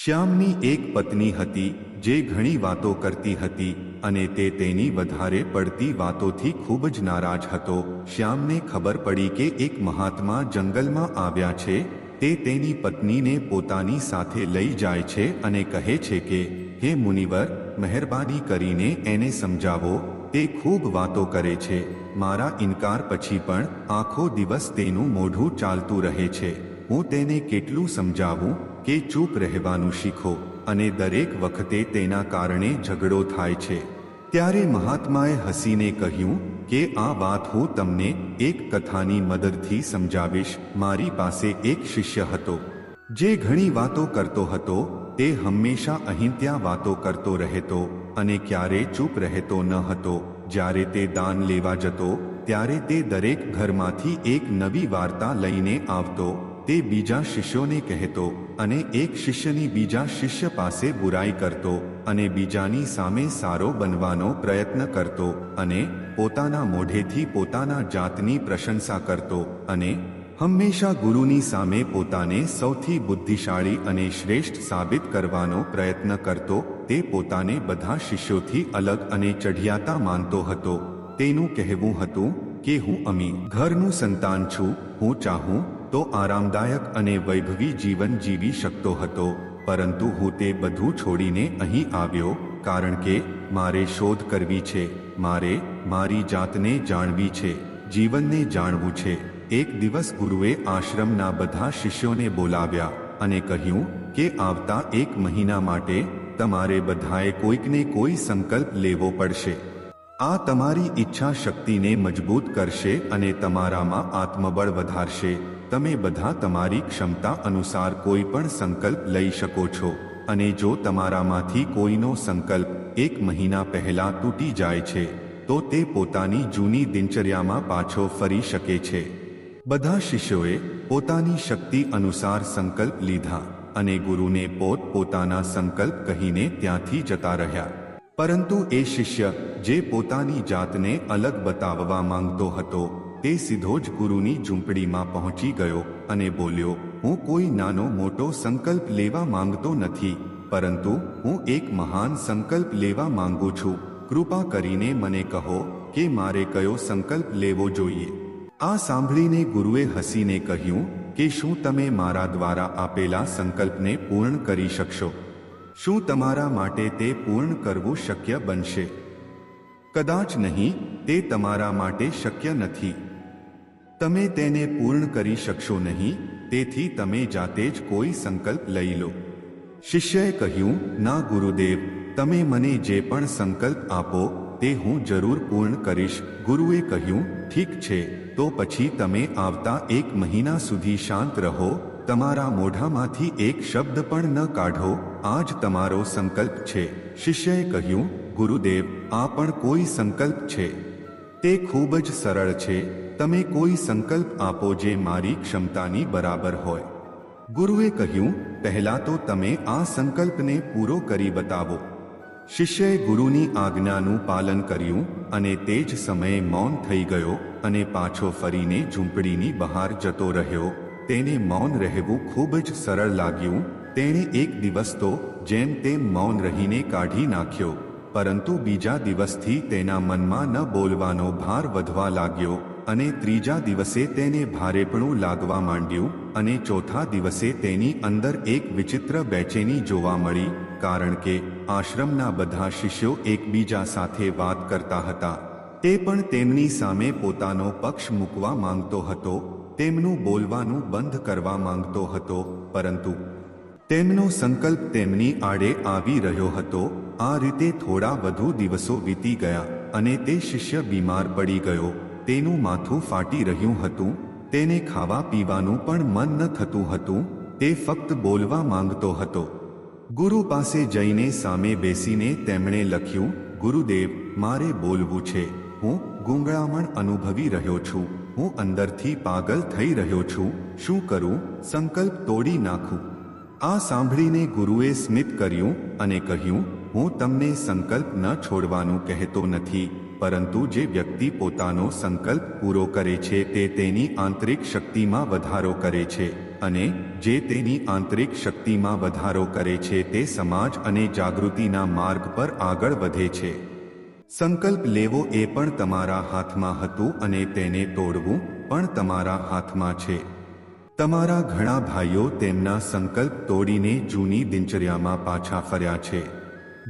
શ્યામની એક પત્ની હતી જે ઘણી વાતો કરતી હતી અને તે તેની વધારે પડતી વાતોથી ખૂબ જ નારાજ હતો. શ્યામને ખબર પડી કે એક મહાત્મા જંગલમાં આવ્યા છે. તે તેની પત્નીને પોતાની સાથે લઈ જાય છે અને કહે છે કે હે મુનિવર, મહેરબાની કરીને એને સમજાવો. તે ખૂબ વાતો કરે છે. મારા ઇનકાર પછી પણ આખો દિવસ તેનું મોઢું ચાલતું રહે છે. હું તેને કેટલું સમજાવું કે ચૂપ રહેવાનું શીખો, અને દરેક વખતે તેના કારણે ઝઘડો થાય છે. ત્યારે મહાત્માએ હસીને કહ્યું કે આ વાત હું તમને એક કથાની મદદથી સમજાવીશ. મારી પાસે એક શિષ્ય હતો જે ઘણી વાતો કરતો હતો. તે હંમેશા અહીં ત્યાં વાતો કરતો રહેતો અને ક્યારેય ચૂપ રહેતો ન હતો. જ્યારે તે દાન લેવા જતો ત્યારે તે દરેક ઘરમાંથી એક નવી વાર્તા લઈને આવતો. તે બીજા શિષ્યોને કહેતો અને એક શિષ્યની બીજા શિષ્ય પાસે બુરાઈ કરતો અને બીજાની સામે સારો બનવાનો પ્રયત્ન કરતો અને પોતાના મોઢેથી પોતાના જાતની પ્રશંસા કરતો અને હંમેશા ગુરુની સામે પોતાને સૌથી બુદ્ધિશાળી અને શ્રેષ્ઠ સાબિત કરવાનો પ્રયત્ન કરતો. તે પોતાને બધા શિષ્યોથી અલગ અને ચઢિયાતા માનતો હતો. તેનું કહેવું હતું કે હું અમીર ઘરનું સંતાન છું. હું ચાહું તો આરામદાયક અને વૈભવી જીવન જીવી શકતો હતો, પરંતુ હું તે બધું છોડીને અહીં આવ્યો કારણ કે મારે શોધ કરવી છે. મારે મારી જાતને જાણવી છે, જીવનને જાણવું છે. એક દિવસ ગુરુએ આશ્રમના બધા શિષ્યોને બોલાવ્યા અને કહ્યું કે આવતા એક મહિના માટે તમારે બધાએ કોઈકને કોઈ સંકલ્પ લેવો પડશે. આ તમારી ઈચ્છા શક્તિને મજબૂત કરશે અને તમારામાં આત્મબળ વધારશે. તમે બધા તમારી ક્ષમતા અનુસાર કોઈ પણ સંકલ્પ લઈ શકો છો, અને જો તમારામાંથી કોઈનો સંકલ્પ એક મહિના પહેલા તૂટી જાય છે તો તે પોતાની જૂની દિનચર્યામાં પાછો ફરી શકે છે. બધા શિષ્યોએ પોતાની શક્તિ અનુસાર સંકલ્પ લીધા અને ગુરુને પોતાના સંકલ્પ કહીને ત્યાંથી જતા રહ્યા. પરંતુ એ શિષ્ય જે પોતાની જાતને અલગ બતાવવા માંગતો હતો તે સીધો જ ગુરુની ઝૂંપડીમાં પહોંચી ગયો અને બોલ્યો, હું કોઈ નાનો મોટો સંકલ્પ લેવા માંગતો નથી, પરંતુ હું એક મહાન સંકલ્પ લેવા માંગુ છું. કૃપા કરીને મને કહો કે મારે કયો સંકલ્પ લેવો જોઈએ. આ સાંભળીને ગુરુએ હસીને કહ્યું કે શું તમે મારા દ્વારા આપેલા સંકલ્પને પૂર્ણ કરી શકશો? શું તમારા માટે તે પૂર્ણ કરવું શક્ય બનશે? કદાચ નહીં, તે તમારા માટે શક્ય નથી. તમે તેને પૂર્ણ કરી શકશો નહીં, તેથી તમે જાતે જ કોઈ સંકલ્પ લઈ લો. શિષ્યએ કહ્યું, ના ગુરુદેવ, તમે મને જે પણ સંકલ્પ આપો તે હું જરૂર પૂર્ણ કરીશ. ગુરુએ કહ્યું, ઠીક છે, તો પછી તમે આવતા એક મહિના સુધી શાંત રહો. તમારા મોઢામાંથી એક શબ્દ પણ ન કાઢો. આ જ તમારો સંકલ્પ છે. શિષ્યએ કહ્યું, ગુરુદેવ, આ પણ કોઈ સંકલ્પ છે? તે ખૂબ જ સરળ છે. તમે કોઈ સંકલ્પ આપો જે મારી ક્ષમતાની બરાબર હોય. ગુરુએ કહ્યું, પહેલા તો તમે આ સંકલ્પને પૂરો કરી બતાવો. શિષ્યએ ગુરુની આજ્ઞાનું પાલન કર્યું અને તે જ સમયે મૌન થઈ ગયો અને પાછો ફરીને ઝૂંપડીની બહાર જતો રહ્યો. તેને મૌન રહેવું ખૂબ જ સરળ લાગ્યું. તેણે એક દિવસ તો જેમ તેમ મૌન રહીને કાઢી નાખ્યો, પરંતુ બીજા દિવસથી તેના મનમાં ન બોલવાનો ભાર વધવા લાગ્યો અને ત્રીજા દિવસે તેને ભારેપણું લાગવા માંડ્યું અને ચોથા દિવસે તેની અંદર એક વિચિત્ર બેચેની જોવા મળી, કારણ કે આશ્રમના બધા શિષ્યો એકબીજા સાથે વાત કરતા હતા. તે પણ તેમની સામે પોતાનો પક્ષ મૂકવા માંગતો હતો, તેમનું બોલવાનું બંધ કરવા માંગતો હતો, પરંતુ તેમનો સંકલ્પ તેમની આડે આવી રહ્યો હતો. આ રીતે થોડા વધુ દિવસો વીતી ગયા અને તે શિષ્ય બીમાર પડી ગયો. તેનું માથું ફાટી રહ્યું હતું. તેને ખાવા પીવાનું પણ મન ન થતું હતું. તે ફક્ત બોલવા માંગતો હતો. ગુરુ પાસે જઈને સામે બેસીને તેમણે લખ્યું, ગુરુદેવ, મારે બોલવું છે. હું ગૂંગળામણ અનુભવી રહ્યો છું. હું અંદરથી પાગલ થઈ રહ્યો છું. શું કરું? સંકલ્પ તોડી નાખું. આ સાંભળીને ગુરુએ સ્મિત કર્યું અને કહ્યું, હું તમને સંકલ્પ ન છોડવાનું કહેતો નથી, પરંતુ જે વ્યક્તિ પોતાનો સંકલ્પ પૂરો કરે છે તે તેની આંતરિક શક્તિમાં વધારો કરે છે. અને જે તેની આંતરિક શક્તિમાં વધારો કરે છે તે સમાજ અને જાગૃતિના માર્ગ પર આગળ વધે છે. સંકલ્પ લેવો એ પણ તમારા હાથમાં હતું અને તેને તોડવું પણ તમારા હાથમાં છે. તમારા ઘણા ભાઈઓ તેમના સંકલ્પ તોડીને જૂની દિનચર્યામાં પાછા ફર્યા છે.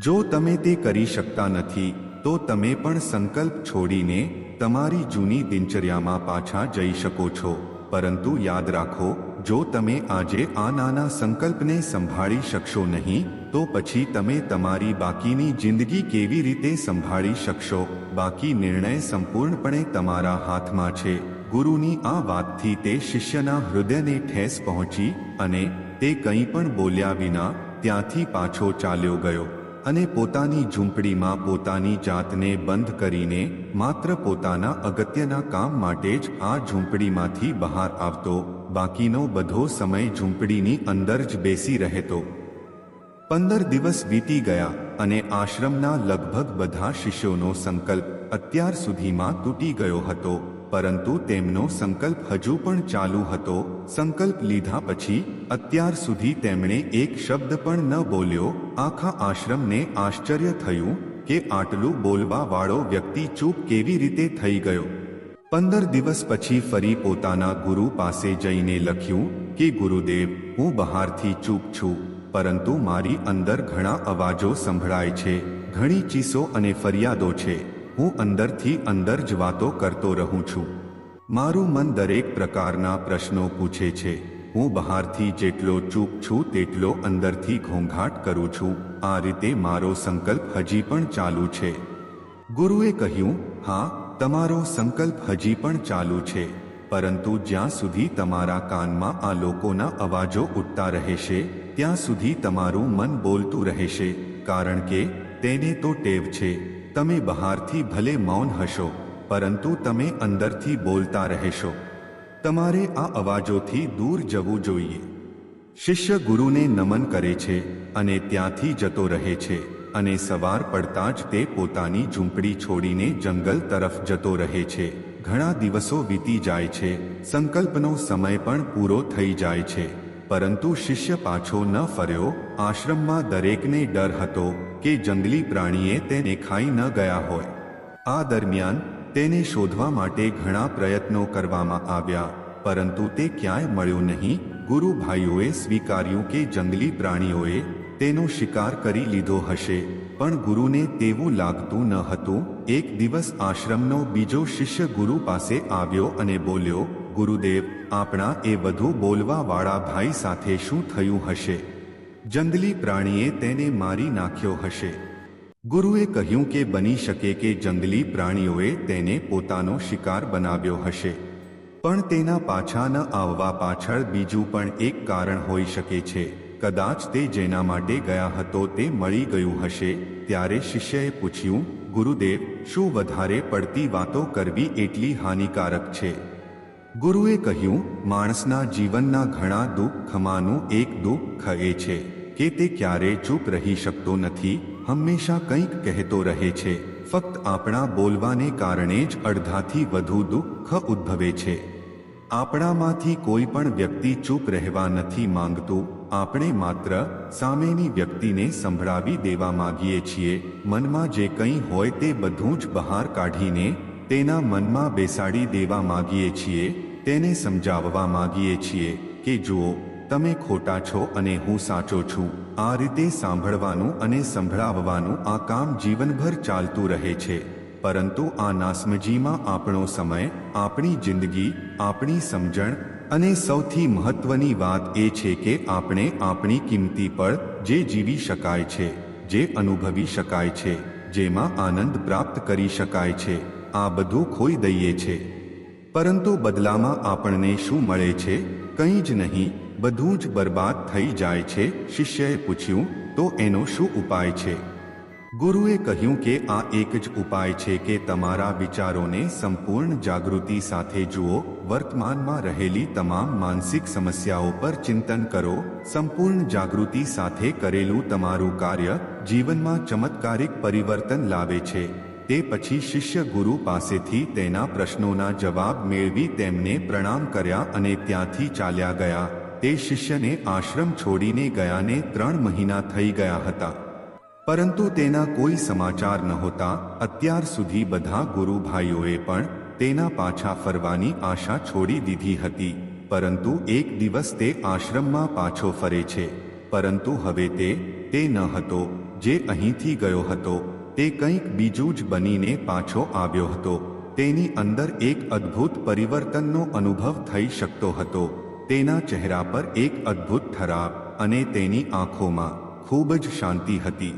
જો તમે તે કરી શકતા નથી તો તમે પણ સંકલ્પ છોડીને તમારી જૂની દિનચર્યામાં પાછા જઈ શકો છો. પરંતુ યાદ રાખો, જો તમે આજે આ નાના સંકલ્પને સંભાળી શકશો નહીં તો પછી તમે તમારી બાકીની જિંદગી કેવી રીતે સંભાળી શકશો? બાકી નિર્ણય સંપૂર્ણપણે તમારા હાથમાં છે. ગુરુની આ વાતથી તે શિષ્યના હૃદયને ઠેસ પહોંચી અને તે કંઈ પણ બોલ્યા વિના ત્યાંથી પાછો ચાલ્યો ગયો અને પોતાની ઝૂંપડીમાં પોતાની જાતને બંધ કરીને માત્ર પોતાના અગત્યના કામ માટે જ આ ઝૂંપડીમાંથી બહાર આવતો. બાકીનો બધો સમય ઝૂંપડીની અંદર જ બેસી રહેતો. 15 દિવસ વીતી ગયા અને આશ્રમના લગભગ બધા શિષ્યોનો સંકલ્પ અત્યાર સુધીમાં તૂટી ગયો હતો, પરંતુ તેમનો સંકલ્પ હજુ પણ ચાલુ હતો. સંકલ્પ લીધા પછી અત્યાર સુધી તેમણે એક શબ્દ પણ ન બોલ્યો. આખા આશ્રમને આશ્ચર્ય થયું કે આટલું બોલવા વાળો વ્યક્તિ ચૂપ કેવી રીતે થઈ ગયો. 15 દિવસ પછી ફરી પોતાના ગુરુ પાસે જઈને લખ્યું કે ગુરુદેવ, હું બહારથી ચૂપ છું, પરંતુ મારી અંદર ઘણા અવાજો સંભળાય છે, ઘણી ચીસો અને ફરિયાદો છે. હું અંદરથી અંદર જ વાતો કરતો રહું છું. મારું મન દરેક પ્રકારના પ્રશ્નો પૂછે છે. હું બહારથી જેટલો ચૂપ છું તેટલો અંદરથી ઘોંઘાટ કરું છું. આ રીતે મારો સંકલ્પ હજી પણ ચાલુ છે. ગુરુએ કહ્યું, હા, તમારો સંકલ્પ હજી પણ ચાલુ છે, પરંતુ જ્યાં સુધી તમારા કાનમાં આ લોકોના અવાજો ઉઠતા રહેશે ત્યાં સુધી તમારું મન બોલતું રહેશે, કારણ કે તેને તો ટેવ છે. તમે બહારથી ભલે મૌન હશો, પરંતુ તમે અંદરથી બોલતા રહેશો. તમારે આ અવાજોથી દૂર જવું જોઈએ. શિષ્ય ગુરુને નમન કરે છે અને ત્યાંથી જતો રહે છે અને સવાર પડતા જ તે પોતાની ઝૂંપડી છોડીને જંગલ તરફ જતો રહે છે. ઘણા દિવસો વીતી જાય છે, સંકલ્પનો સમય પણ પૂરો થઈ જાય છે, પરંતુ શિષ્ય પાછો ન ફર્યો. આશ્રમમાં દરેકને ડર હતો કે જંગલી પ્રાણીએ તેને ખાઈ ન ગયા હોય. આ દરમિયાન તેને શોધવા માટે ઘણા પ્રયત્નો કરવામાં આવ્યા, પરંતુ તે ક્યાંય મળ્યો નહીં. ગુરુ ભાઈઓએ સ્વીકાર્યું કે જંગલી પ્રાણીઓએ તેનો શિકાર કરી લીધો હશે, પણ ગુરુને તેવું લાગતું ન હતું. એક દિવસ આશ્રમનો બીજો શિષ્ય ગુરુ પાસે આવ્યો અને બોલ્યો, ગુરુદેવ, આપણા એ વધુ બોલવા વાળા ભાઈ સાથે શું થયું હશે? જંગલી પ્રાણીએ તેને મારી નાખ્યો હશે. ગુરુએ કહ્યું કે બની શકે કે જંગલી પ્રાણીઓએ તેને પોતાનો શિકાર બનાવ્યો હશે, પણ તેના પાછા ન આવવા પાછળ બીજું પણ એક કારણ હોઈ શકે છે. કદાચ તે જેના માટે ગયા હતો તે મળી ગયું હશે. ત્યારે શિષ્યએ પૂછ્યું, ગુરુદેવ, શું વધારે પડતી વાતો કરવી એટલી હાનિકારક છે? ગુરુએ કહ્યું, માણસના જીવનના ઘણા દુઃખમાંનું એક દુઃખ એ છે કે તે ક્યારેય ચૂપ રહી શકતો નથી, હંમેશા કંઈક કહેતો રહે છે. ફક્ત આપણા બોલવાને કારણે જ અડધાથી વધુ દુઃખ ઉદ્ભવે છે. આપણામાંથી કોઈ પણ વ્યક્તિ ચૂપ રહેવા નથી માંગતું. આપણે માત્ર સામેની વ્યક્તિને સંભળાવી દેવા માંગીએ છીએ. મનમાં જે કંઈ હોય તે બધું જ બહાર કાઢીને તેના મનમાં બેસાડી દેવા માંગીએ છીએ. તેને સમજાવવા માંગીએ છીએ કે જુઓ, તમે ખોટા છો અને હું સાચો છું. આ રીતે સાંભળવાનું અને સંભળાવવાનું આ કામ જીવનભર ચાલતું રહે છે, પરંતુ આ નાસમજીમાં આપણો સમય, આપણી જિંદગી, આપણી સમજણ અને સૌથી મહત્વની વાત એ છે કે આપણે આપણી કિંમતી પળ જે જીવી શકાય છે, જે અનુભવી શકાય છે, જેમાં આનંદ પ્રાપ્ત કરી શકાય છે, આ બધું ખોઈ દઈએ છે. પરંતુ બદલામાં આપણને શું મળે છે? કંઈ જ નહીં, બધું જ બરબાદ થઈ જાય છે. શિષ્યએ પૂછ્યું, તો એનો શું ઉપાય છે? ગુરુએ કહ્યું કે આ એક જ ઉપાય છે કે તમારા વિચારોને સંપૂર્ણ જાગૃતિ સાથે જુઓ. વર્તમાનમાં રહેલી તમામ માનસિક સમસ્યાઓ પર ચિંતન કરો. સંપૂર્ણ જાગૃતિ સાથે કરેલું તમારું કાર્ય જીવનમાં ચમત્કારિક પરિવર્તન લાવે છે. તે પછી શિષ્ય ગુરુ પાસેથી તેના પ્રશ્નોના જવાબ મેળવી તેમને પ્રણામ કર્યા અને ત્યાંથી ચાલ્યા ગયા. તે શિષ્યને આશ્રમ છોડીને ગયાને 3 મહિના થઈ ગયા હતા, પરંતુ તેના કોઈ સમાચાર નહોતા. અત્યાર સુધી બધા ગુરુભાઈઓએ પણ તેના પાછા ફરવાની આશા છોડી દીધી હતી, પરંતુ એક દિવસ તે આશ્રમમાં પાછો ફરે છે. પરંતુ હવે તે ન હતો જે અહીંથી ગયો હતો. તે કંઈક બીજું જ બનીને પાછો આવ્યો હતો. તેની અંદર એક અદ્ભુત પરિવર્તનનો અનુભવ થઈ શકતો હતો. તેના ચહેરા પર એક અદ્ભુત ઠરાવ અને તેની આંખોમાં ખૂબ જ શાંતિ હતી.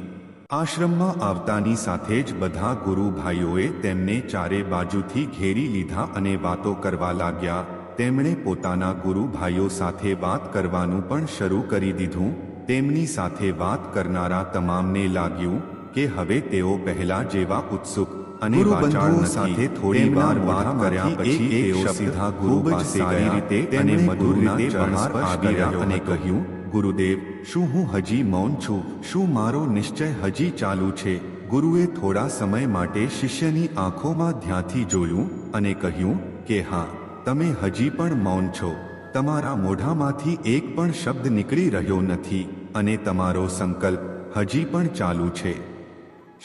આશ્રમમાં આવતાની સાથે જ બધા ગુરુભાઈઓએ તેમને ચારે બાજુથી ઘેરી લીધા અને વાતો કરવા લાગ્યા. તેમણે પોતાના ગુરુભાઈઓ સાથે વાત કરવાનું પણ શરૂ કરી દીધું. તેમની સાથે વાત કરનારા તમામને લાગ્યું કે હવે તેઓ પહેલા જેવા ઉત્સુક અને વાચાળ સાથે થોડી વાર વાત કર્યા પછી તેઓ સીધા ગુરુ પાસે સારી રીતે અને મધુર રીતે બહાર આવી રહ્યા અને કહ્યું, ગુરુદેવ, શું હું હજી મૌન છું? શું મારો નિશ્ચય હજી ચાલુ છે? ગુરુએ થોડા સમય માટે શિષ્યની આંખોમાં ધ્યાનથી જોયું અને કહ્યું કે હા, તમે હજી પણ મૌન છો. તમારા મોઢામાંથી એક પણ શબ્દ નીકળી રહ્યો નથી અને તમારો સંકલ્પ હજી પણ ચાલુ છે.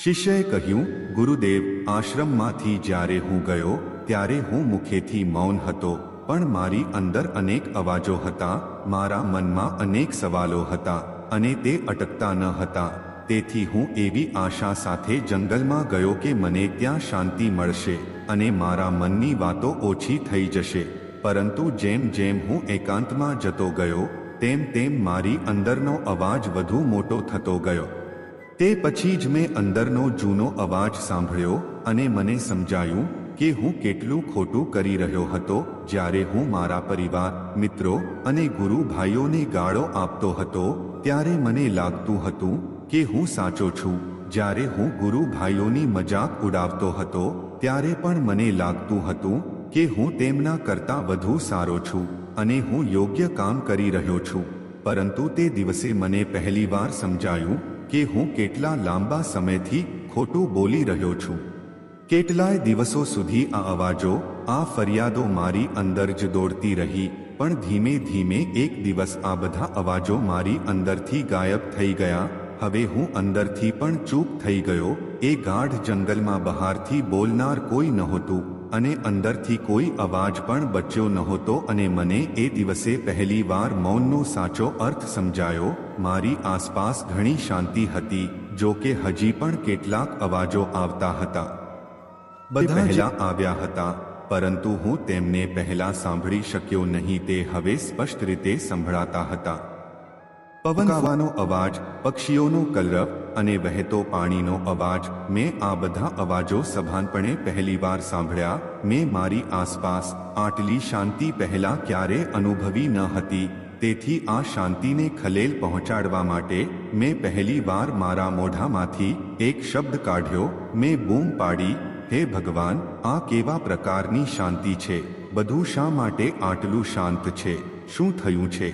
શિષ્યએ કહ્યું, ગુરુદેવ, આશ્રમમાંથી જ્યારે હું ગયો ત્યારે હું મુખેથી મૌન હતો, પણ મારી અંદર અનેક અવાજો હતા. મારા મનમાં અનેક સવાલો હતા અને તે અટકતા ન હતા. તેથી હું એવી આશા સાથે જંગલમાં ગયો કે મને ત્યાં શાંતિ મળશે અને મારા મનની વાતો ઓછી થઈ જશે. પરંતુ જેમ જેમ હું એકાંતમાં જતો ગયો તેમ તેમ મારી અંદરનો અવાજ વધુ મોટો થતો ગયો. તે પછી જ મેં અંદરનો જૂનો અવાજ સાંભળ્યો અને મને સમજાયું કે હું કેટલું ખોટું કરી રહ્યો હતો. જ્યારે હું મારા પરિવાર, મિત્રો અને ગુરુ ભાઈઓને ગાળો આપતો હતો ત્યારે મને લાગતું હતું કે હું સાચો છું. જ્યારે હું ગુરુ ભાઈઓની મજાક ઉડાવતો હતો ત્યારે પણ મને લાગતું હતું કે હું તેમના કરતાં વધુ સારો છું અને હું યોગ્ય કામ કરી રહ્યો છું. પરંતુ તે દિવસે મને પહેલીવાર સમજાયું કે હું કેટલા લાંબા સમયથી ખોટું બોલી રહ્યો છું. કેટલાય દિવસો સુધી આ અવાજો, આ ફરિયાદો મારી અંદર જ દોડતી રહી. પણ ધીમે ધીમે એક દિવસ આ બધા અવાજો મારી અંદરથી ગાયબ થઈ ગયા. હવે હું અંદરથી પણ ચૂપ થઈ ગયો. એ ગાઢ જંગલમાં બહારથી બોલનાર કોઈ નહોતું અને અંદરથી કોઈ અવાજ પણ બચ્યો નહોતો અને મને એ દિવસે પહેલીવાર મૌનનો સાચો અર્થ સમજાયો. મારી આસપાસ ઘણી શાંતિ હતી, જો કે હજી પણ કેટલાક અવાજો આવતા હતા. બધા પહેલા આવ્યા હતા, પરંતુ હું તેમને પહેલા સાંભળી શક્યો નહીં. તે હવે સ્પષ્ટ રીતે સંભળાતા હતા. પવન ફૂંકાવાનો અવાજ, પક્ષીઓનો કલરવ અને વહેતો પાણીનો અવાજ. મેં આ બધા અવાજો સભાનપણે પહેલીવાર સાંભળ્યા. મેં મારી આસપાસ આટલી શાંતિ પહેલા ક્યારે અનુભવી ન હતી. તેથી આ શાંતિને ખલેલ પહોંચાડવા માટે મેં પહેલીવાર મારા મોઢામાંથી એક શબ્દ કાઢ્યો. મેં બૂમ પાડી, હે ભગવાન, આ કેવા પ્રકારની શાંતિ છે? બધું શા માટે આટલું શાંત છે? શું થયું છે?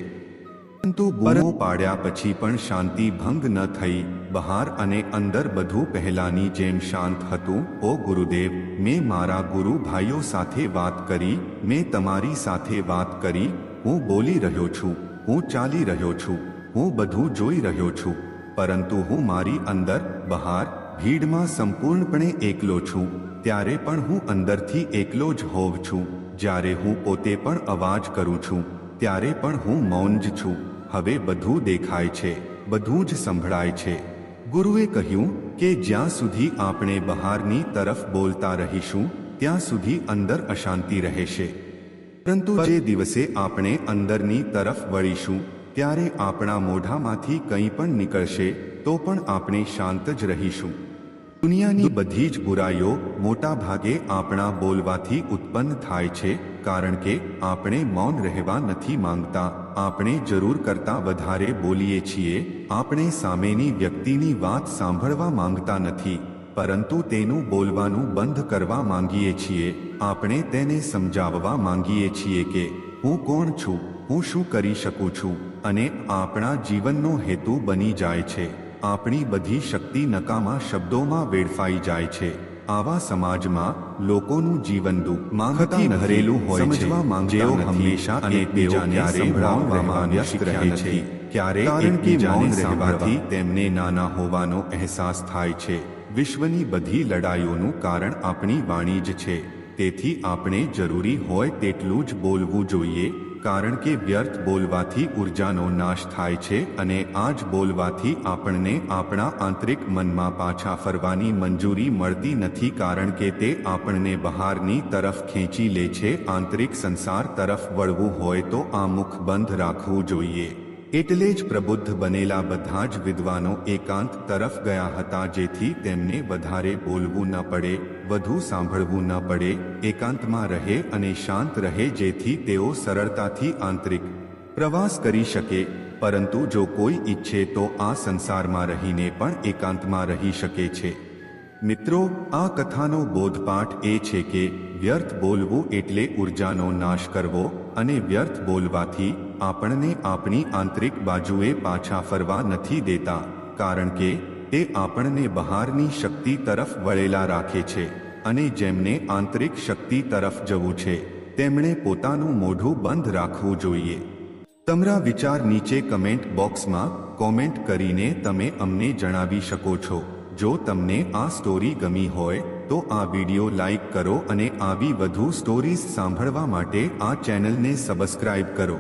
પરંતુ બૂમો પાડ્યા પછી પણ શાંતિ ભંગ ન થઈ. બહાર અને અંદર બધું પહેલાની જેમ શાંત હતું. ઓ ગુરુદેવ, મેં મારા ગુરુ ભાઈઓ સાથે વાત કરી, મેં તમારી સાથે વાત કરી. હું બોલી રહ્યો છું, હું ચાલી રહ્યો છું, હું બધું જોઈ રહ્યો છું, પરંતુ હું મારી અંદર, બહાર, ભીડમાં સંપૂર્ણપણે એકલો છું. ત્યારે પણ હું અંદરથી એકલો જ હોઉં છું. જ્યારે હું પોતે પણ અવાજ કરું છું ત્યારે પણ હું મૌન જ છું. હવે બધું દેખાય છે, બધું જ સંભળાય છે. ગુરુએ કહ્યું કે જ્યાં સુધી આપણે બહારની તરફ બોલતા રહીશું ત્યાં સુધી અંદર અશાંતિ રહેશે. પરંતુ જે દિવસે આપણે અંદરની તરફ વળીશું ત્યારે આપણા મોઢામાંથી કંઈ પણ નીકળશે તો પણ આપણે શાંત જ રહીશું. દુનિયાની બધી જ બુરાઈઓ મોટા ભાગે આપણા બોલવાથી ઉત્પન્ન થાય છે, કારણ કે આપણે મૌન રહેવા નથી માંગતા. આપણે જરૂર કરતાં વધારે બોલીએ છીએ. આપણે સામેની વ્યક્તિની વાત સાંભળવા માંગતા નથી, પરંતુ તેનું બોલવાનું બંધ કરવા માંગીએ છીએ. આપણે તેને સમજાવવા માંગીએ છીએ કે હું કોણ છું, હું શું કરી શકું છું, અને આપણા જીવનનો હેતુ બની જાય છે. આપણી બધી શક્તિ નકામા શબ્દોમાં વેડફાઈ જાય છે. આવા સમાજમાં લોકોનું જીવન દુઃખથી ભરેલું હોય છે, જેઓ હંમેશા અને બીજાને સંભળાવવામાં વ્યસ્ત રહે છે, ક્યારેક એકબીજાને સાંભળવાથી તેમને નાના હોવાનો અહેસાસ થાય છે. વિશ્વની બધી લડાઈઓનું કારણ આપણી વાણી જ છે, તેથી આપણે જરૂરી હોય તેટલું જ બોલવું જોઈએ, કારણ કે વ્યર્થ બોલવાથી ઉર્જાનો નાશ થાય છે અને આ જ બોલવાથી આપણને આપણા આંતરિક મનમાં પાછા ફરવાની મંજૂરી મળતી નથી, કારણ કે તે આપણને બહારની તરફ ખેંચી લે છે. આંતરિક સંસાર તરફ વળવું હોય તો આ મુખ બંધ રાખવું જોઈએ. એટલે જ પ્રબુદ્ધ બનેલા બધા જ વિદ્વાનો એકાંત તરફ ગયા હતા, જેથી તેમને વધારે બોલવું ન પડે, વધુ સાંભળવું ન પડે, એકાંતમાં રહે અને શાંત રહે, જેથી તેઓ સરળતાથી આંતરિક પ્રવાસ કરી શકે. પરંતુ જો કોઈ ઈચ્છે તો આ સંસારમાં રહીને પણ એકાંતમાં રહી શકે છે. મિત્રો, આ કથાનો બોધપાઠ એ છે કે વ્યર્થ બોલવું એટલે ઉર્જાનો નાશ કરવો, અને વ્યર્થ બોલવાથી આપણને આપણી આંતરિક બાજુએ પાછા ફરવા નથી દેતા, કારણ કે તે આપણને બહારની શક્તિ તરફ વળેલા રાખે છે. અને જેમને આંતરિક શક્તિ તરફ જવું છે તેમણે પોતાનું મોઢું બંધ રાખવું જોઈએ. તમારા વિચાર નીચે કમેન્ટ બોક્સમાં કોમેન્ટ કરીને તમે અમને જણાવી શકો છો. જો તમને આ સ્ટોરી ગમી હોય તો આ વિડિયો લાઈક કરો અને આવી વધુ સ્ટોરીઝ સાંભળવા માટે આ ચેનલને સબસ્ક્રાઇબ કરો.